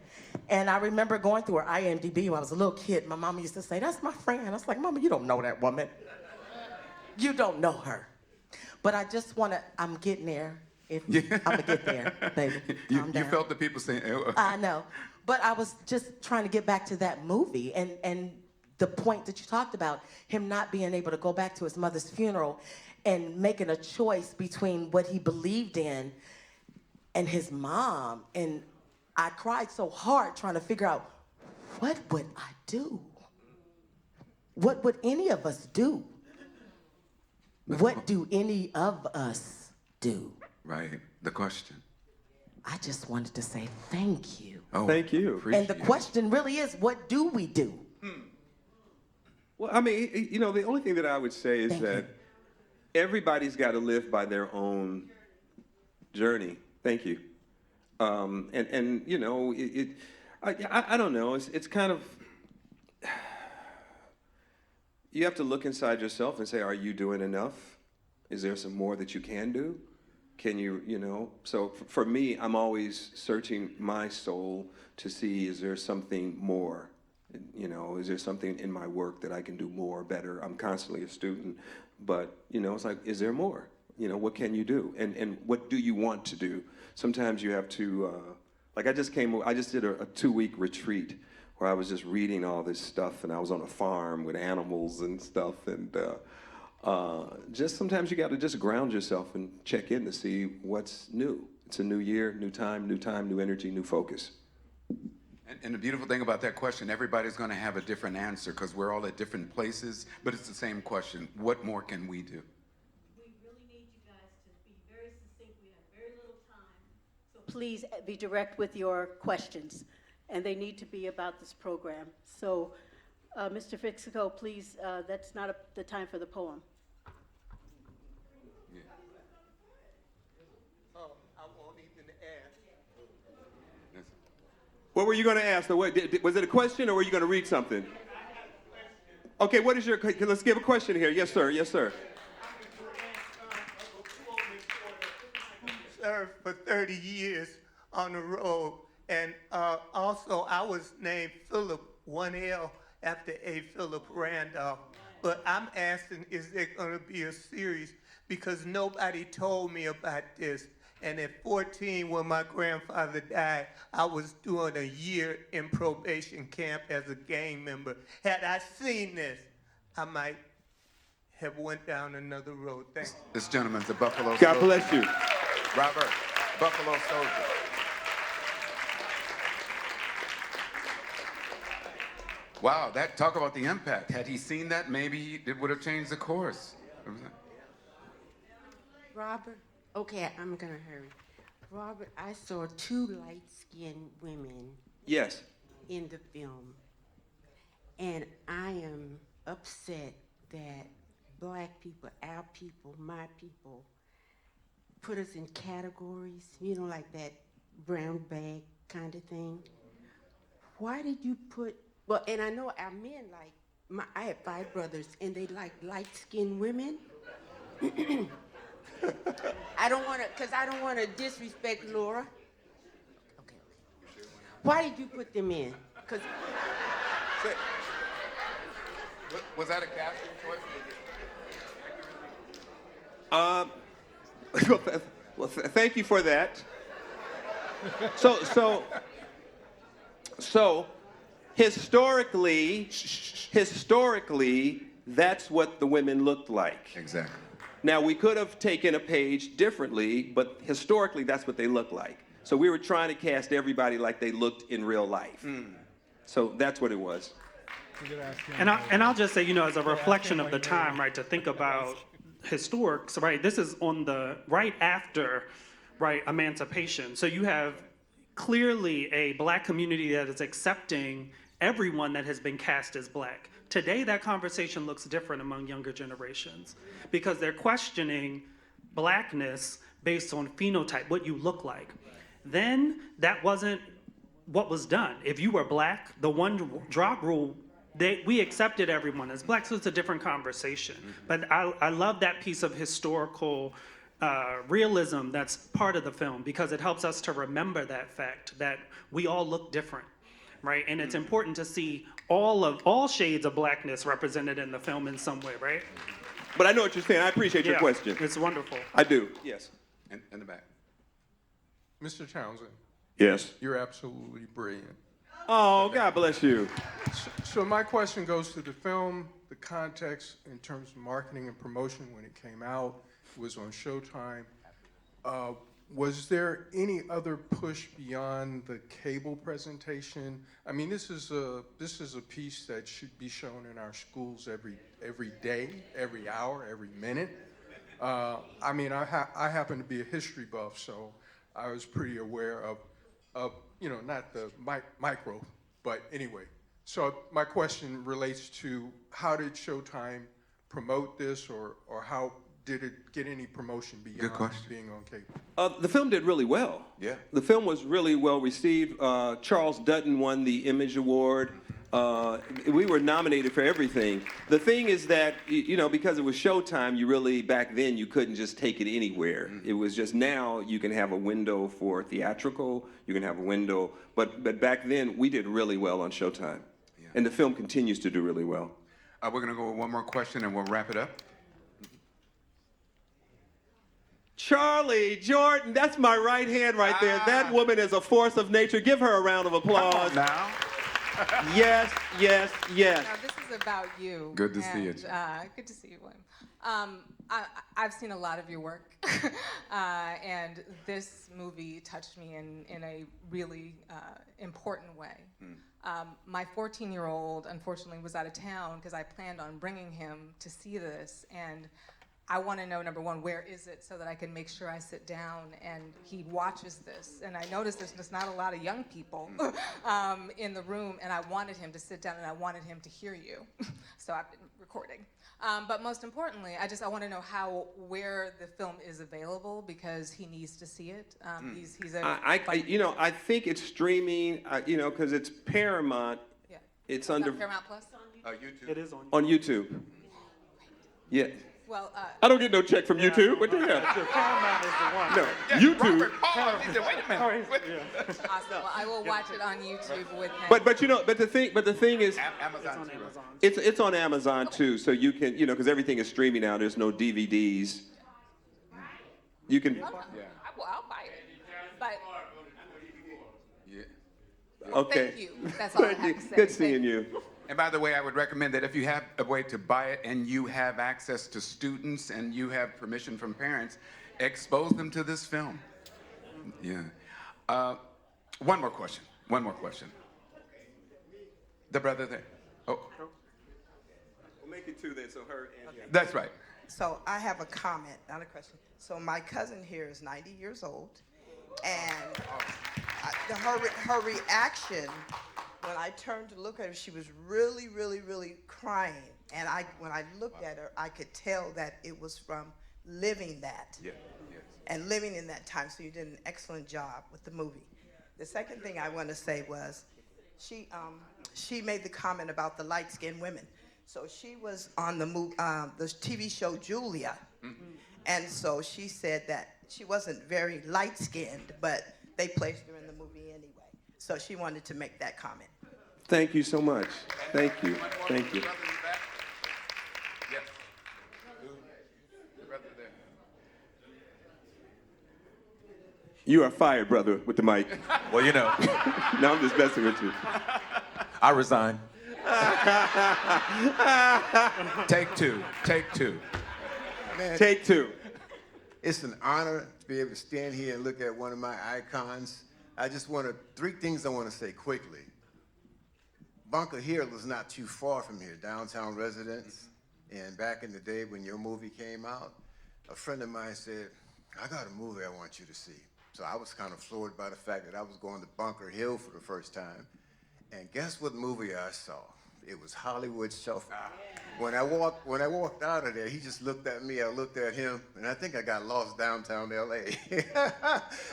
Speaker 5: And I remember going through her IMDb when I was a little kid. My mama used to say, that's my friend. I was like, Mama, you don't know that woman. You don't know her. But I just want to, I'm getting there. I'm going to get there, baby.
Speaker 2: You felt the people saying,
Speaker 5: I know. But I was just trying to get back to that movie and the point that you talked about, him not being able to go back to his mother's funeral and making a choice between what he believed in and his mom. And I cried so hard trying to figure out, what would I do? What would any of us do? What do any of us do?
Speaker 2: Right, the question.
Speaker 5: I just wanted to say thank you.
Speaker 2: Oh,
Speaker 3: Thank you.
Speaker 5: And the question really is, what do we do?
Speaker 3: Well, I mean, the only thing that I would say is
Speaker 5: Thank
Speaker 3: that everybody's got to live by their own journey. Thank you. I don't know. It's kind of, you have to look inside yourself and say, are you doing enough? Is there some more that you can do? Can you, so for me, I'm always searching my soul to see, is there something more? Is there something in my work that I can do more, better? I'm constantly a student, but, it's like, is there more? What can you do? And what do you want to do? Sometimes you have to, I just did a 2-week retreat where I was just reading all this stuff, and I was on a farm with animals and stuff, and just sometimes you got to just ground yourself and check in to see what's new. It's a new year, new time, new energy, new focus.
Speaker 2: And the beautiful thing about that question, everybody's going to have a different answer because we're all at different places, but it's the same question. What more can we do?
Speaker 1: please be direct with your questions, and they need to be about this program. So, Mr. Fixico, please, that's not the time for the poem.
Speaker 6: I won't even ask.
Speaker 3: What were you going to ask? Was it a question or were you going to read something? Okay, what is your, let's give a question here. Yes, sir. Yes, sir.
Speaker 6: Served for 30 years on the road, and also I was named Philip 1L after A. Philip Randolph. But I'm asking, is there going to be a series? Because nobody told me about this. And at 14, when my grandfather died, I was doing a year in probation camp as a gang member. Had I seen this, I might have went down another road. Thanks.
Speaker 2: This gentleman's a Buffalo
Speaker 3: God
Speaker 2: soldier.
Speaker 3: bless you.
Speaker 2: Robert, Buffalo soldier. Wow, talk about the impact. Had he seen that, maybe it would have changed the course.
Speaker 7: Robert, okay, I'm gonna hurry. Robert, I saw 2 light-skinned women
Speaker 3: Yes.
Speaker 7: in the film, and I am upset that black people, our people, my people, put us in categories, you know, like that brown bag kind of thing. Why did you put, well, and I know our men I had 5 brothers, and they like light-skinned women. I don't want to disrespect Laura. Okay. Why did you put them in? Because
Speaker 2: Was that a casting choice?
Speaker 3: Well, thank you for that. So, historically, that's what the women looked like.
Speaker 2: Exactly.
Speaker 3: Now, we could have taken a page differently, but historically, that's what they look like. So we were trying to cast everybody like they looked in real life. So that's what it was.
Speaker 4: And I'll just say, you know, as a reflection of the time, right, to think about historics, right, this is on the, right after, right, emancipation. So you have clearly a black community that is accepting everyone that has been cast as black. Today, that conversation looks different among younger generations because they're questioning blackness based on phenotype, what you look like. Then, that wasn't what was done. If you were black, the one drop rule, we accepted everyone as black, so it's a different conversation. But I love that piece of historical realism that's part of the film because it helps us to remember that fact that we all look different, right? And it's important to see all shades of blackness represented in the film in some way, right?
Speaker 3: But I know what you're saying. I appreciate your question.
Speaker 4: It's wonderful.
Speaker 3: I do. Yes.
Speaker 2: In the back.
Speaker 8: Mr. Townsend,
Speaker 3: Yes.
Speaker 8: you're absolutely brilliant.
Speaker 3: Oh, God bless you.
Speaker 8: So my question goes to the film, the context in terms of marketing and promotion when it came out, was on Showtime. Was there any other push beyond the cable presentation? I mean, this is a piece that should be shown in our schools every day, every hour, every minute. I mean, I happen to be a history buff, so I was pretty aware of you know, not the micro, but anyway. So my question relates to how did Showtime promote this, or how did it get any promotion beyond being on cable?
Speaker 3: The film did really well.
Speaker 2: Yeah.
Speaker 3: The film was really well received. Charles Dutton won the Image Award. We were nominated for everything. The thing is that, you know, because it was Showtime, you really, back then, you couldn't just take it anywhere. It was just now you can have a window for theatrical, you can have a window, but back then, we did really well on Showtime. Yeah. And the film continues to do really well.
Speaker 2: We're gonna go with one more question and we'll wrap it up.
Speaker 3: Charlie Jordan, that's my right hand right there. That woman is a force of nature. Give her a round of applause.
Speaker 2: Come on now.
Speaker 3: Yes, yes, yes.
Speaker 9: Now, this is about you.
Speaker 2: Good to see you.
Speaker 9: Good to see you, William. I've seen a lot of your work, and this movie touched me in a really important way. My 14-year-old, unfortunately, was out of town because I planned on bringing him to see this, and I want to know, number one, where is it so that I can make sure I sit down and he watches this. And I noticed there's just not a lot of young people in the room, and I wanted him to sit down and I wanted him to hear you. So I've been recording. But most importantly, I want to know where the film is available, because he needs to see it. He's a
Speaker 3: I think it's streaming, because it's Paramount.
Speaker 9: yeah.
Speaker 3: It's
Speaker 9: On
Speaker 3: under
Speaker 9: Paramount Plus.
Speaker 2: YouTube.
Speaker 4: It is on.
Speaker 3: on YouTube. Yeah.
Speaker 9: Well,
Speaker 3: I don't get no check from YouTube. What the hell?
Speaker 4: Paramount is the one.
Speaker 3: No,
Speaker 2: Yes,
Speaker 3: YouTube.
Speaker 2: Robert paused. He said, "Wait a minute."
Speaker 9: awesome. Well, I will watch it on YouTube with him.
Speaker 3: But the thing is,
Speaker 2: Amazon.
Speaker 4: On
Speaker 2: too, right?
Speaker 4: Amazon.
Speaker 3: it's on Amazon too, so you can, because everything is streaming now. There's no DVDs. You can.
Speaker 2: Yeah.
Speaker 9: I'll buy it. But
Speaker 2: Yeah.
Speaker 3: Okay.
Speaker 9: thank you. That's all I
Speaker 3: Thank
Speaker 9: have
Speaker 3: you.
Speaker 9: to say.
Speaker 3: Good
Speaker 9: Thank
Speaker 3: seeing
Speaker 9: you.
Speaker 3: you.
Speaker 2: And by the way, I would recommend that if you have a way to buy it and you have access to students and you have permission from parents, expose them to this film. Yeah. One more question. The brother there. Oh,
Speaker 3: We'll make it two then, so her and him.
Speaker 2: that's right.
Speaker 10: So I have a comment, not a question. So my cousin here is 90 years old, and her reaction when I turned to look at her, she was really, really, really crying. And when I looked at her, I could tell that it was from living that.
Speaker 2: Yeah. Yes.
Speaker 10: And living in that time. So you did an excellent job with the movie. The second thing I want to say was, she made the comment about the light-skinned women. So she was on the TV show Julia, and so she said that she wasn't very light-skinned, but they placed her in the movie anyway. So she wanted to make that comment.
Speaker 3: Thank you so much. Thank you. Thank you.
Speaker 2: The brother in the back. Yes. The brother there.
Speaker 3: You are fired, brother, with the mic.
Speaker 11: Well, you know,
Speaker 3: No, I'm just messing with you.
Speaker 11: I resign.
Speaker 2: Take two.
Speaker 12: Man,
Speaker 3: Take two.
Speaker 12: it's an honor to be able to stand here and look at one of my icons. I just three things I want to say quickly. Bunker Hill is not too far from here, downtown residence. And back in the day when your movie came out, a friend of mine said, "I got a movie I want you to see." So I was kind of floored by the fact that I was going to Bunker Hill for the first time. And guess what movie I saw? It was Hollywood Shuffle. When I walked out of there, he just looked at me, I looked at him, and I think I got lost downtown LA.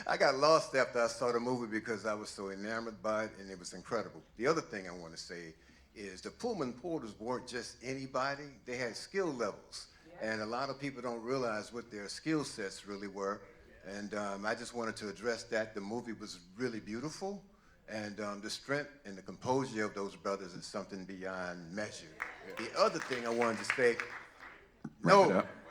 Speaker 12: I got lost after I saw the movie because I was so enamored by it, and it was incredible. The other thing I want to say is the Pullman porters weren't just anybody, they had skill levels. And a lot of people don't realize what their skill sets really were. And I just wanted to address that. The movie was really beautiful. And the strength and the composure of those brothers is something beyond measure. The other thing I wanted to say,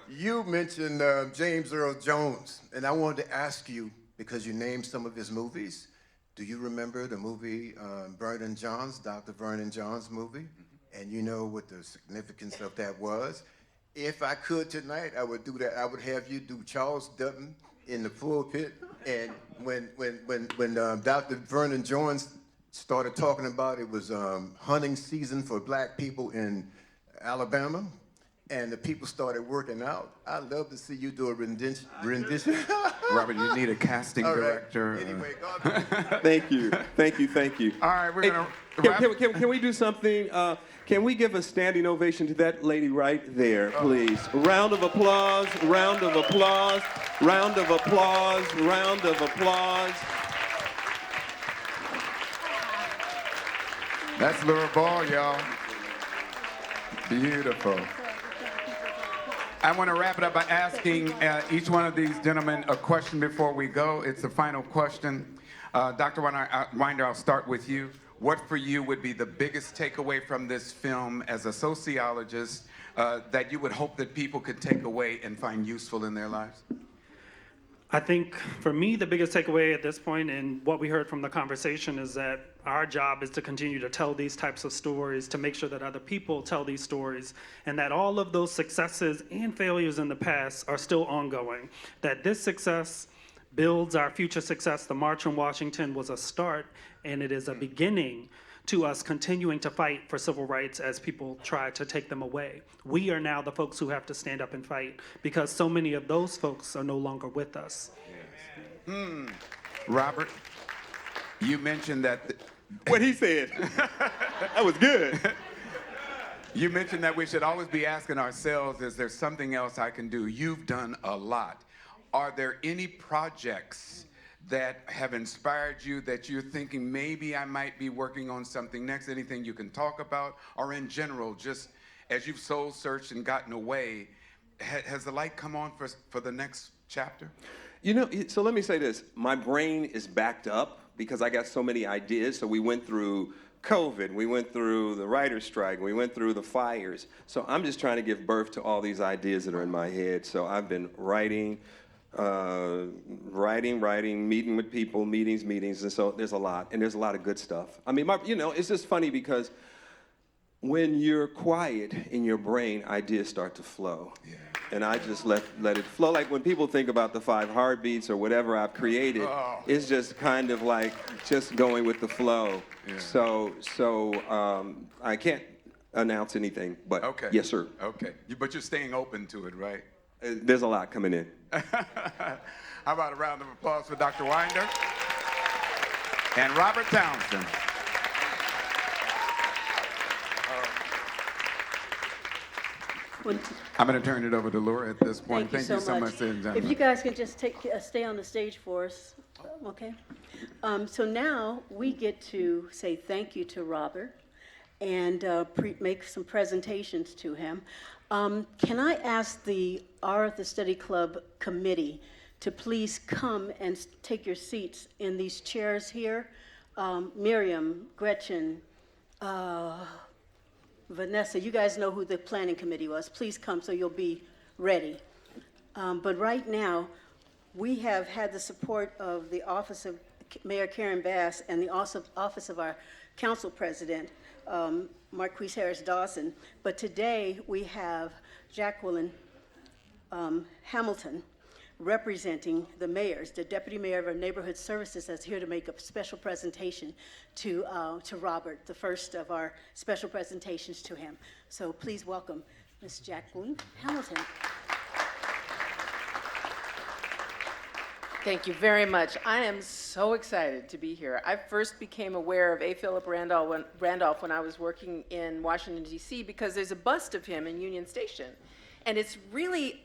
Speaker 12: you mentioned James Earl Jones, and I wanted to ask you, because you named some of his movies, do you remember the movie Vernon John's, Dr. Vernon John's movie? And you know what the significance of that was? If I could tonight, I would do that. I would have you do Charles Dutton in the pulpit, and when Dr. Vernon Jones started talking about it was hunting season for black people in Alabama, and the people started working out, I'd love to see you do a rendition.
Speaker 2: Robert, you need a casting
Speaker 12: All right.
Speaker 2: director.
Speaker 12: Anyway, God bless.
Speaker 3: Thank you. Thank you. Thank you.
Speaker 2: All right, we're
Speaker 3: Hey,
Speaker 2: gonna wrap.
Speaker 3: can we do something? Can we give a standing ovation to that lady right there, please? Round of applause, round of applause, round of applause, round of applause.
Speaker 2: That's Laura Ball, y'all. Beautiful. I want to wrap it up by asking each one of these gentlemen a question before we go. It's the final question. Dr. Winder, I'll start with you. What for you would be the biggest takeaway from this film as a sociologist that you would hope that people could take away and find useful in their lives?
Speaker 4: I think for me, the biggest takeaway at this point and what we heard from the conversation is that our job is to continue to tell these types of stories, to make sure that other people tell these stories, and that all of those successes and failures in the past are still ongoing. That this success builds our future success. The March on Washington was a start, and it is a beginning to us continuing to fight for civil rights as people try to take them away. We are now the folks who have to stand up and fight because so many of those folks are no longer with us.
Speaker 2: Robert, you mentioned that.
Speaker 3: What he said. That was good.
Speaker 2: You mentioned that we should always be asking ourselves, is there something else I can do? You've done a lot. Are there any projects that have inspired you that you're thinking maybe I might be working on something next? Anything you can talk about? Or in general, just as you've soul searched and gotten away, has the light come on for the next chapter?
Speaker 3: You know, so let me say this. My brain is backed up because I got so many ideas. So we went through COVID, we went through the writer's strike, we went through the fires. So I'm just trying to give birth to all these ideas that are in my head. So I've been writing, meeting with people, meetings, and so there's a lot, and there's a lot of good stuff. I mean, it's just funny because when you're quiet in your brain, ideas start to flow. Yeah. And I just let it flow. Like when people think about the 5 heartbeats or whatever I've created, it's just kind of like just going with the flow. Yeah. So I can't announce anything, but
Speaker 2: okay.
Speaker 3: Yes, sir.
Speaker 2: Okay, but you're staying open to it, right?
Speaker 3: There's a lot coming in.
Speaker 2: How about a round of applause for Dr. Winder and Robert Townsend? I'm going to turn it over to Laura at this point.
Speaker 1: Thank you so much.
Speaker 2: ladies and
Speaker 1: If
Speaker 2: gentlemen.
Speaker 1: you guys can just stay on the stage for us, okay? So now we get to say thank you to Robert and make some presentations to him. Can I ask the Arthur Study Club committee to please come and take your seats in these chairs here? Miriam, Gretchen, Vanessa, you guys know who the planning committee was. Please come so you'll be ready. But right now, we have had the support of the Office of Mayor Karen Bass and the Office of our Council President, Marquise Harris Dawson. But today, we have Jacqueline Hamilton representing the mayors. The Deputy Mayor of our Neighborhood Services is here to make a special presentation to Robert, the first of our special presentations to him. So please welcome Ms. Jacqueline Hamilton.
Speaker 13: Thank you very much. I am so excited to be here. I first became aware of A. Philip Randolph when I was working in Washington, D.C., because there's a bust of him in Union Station. And it's really,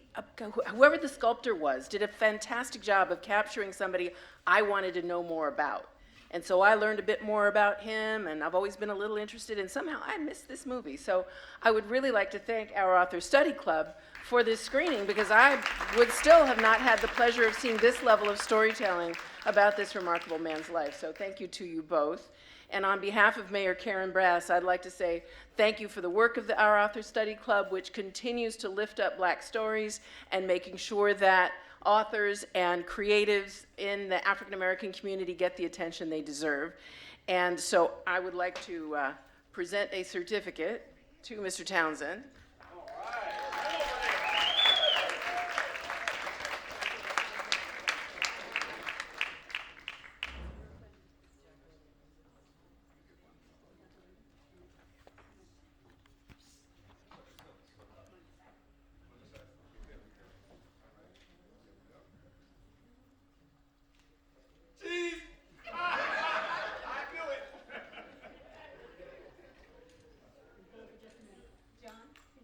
Speaker 13: whoever the sculptor was, did a fantastic job of capturing somebody I wanted to know more about. And so I learned a bit more about him, and I've always been a little interested, and somehow I missed this movie. So I would really like to thank our Author Study Club for this screening, because I would still have not had the pleasure of seeing this level of storytelling about this remarkable man's life. So thank you to you both. And on behalf of Mayor Karen Bass, I'd like to say thank you for the work of our Author Study Club, which continues to lift up Black stories and making sure that authors and creatives in the African American community get the attention they deserve. And so I would like to present a certificate to Mr. Townsend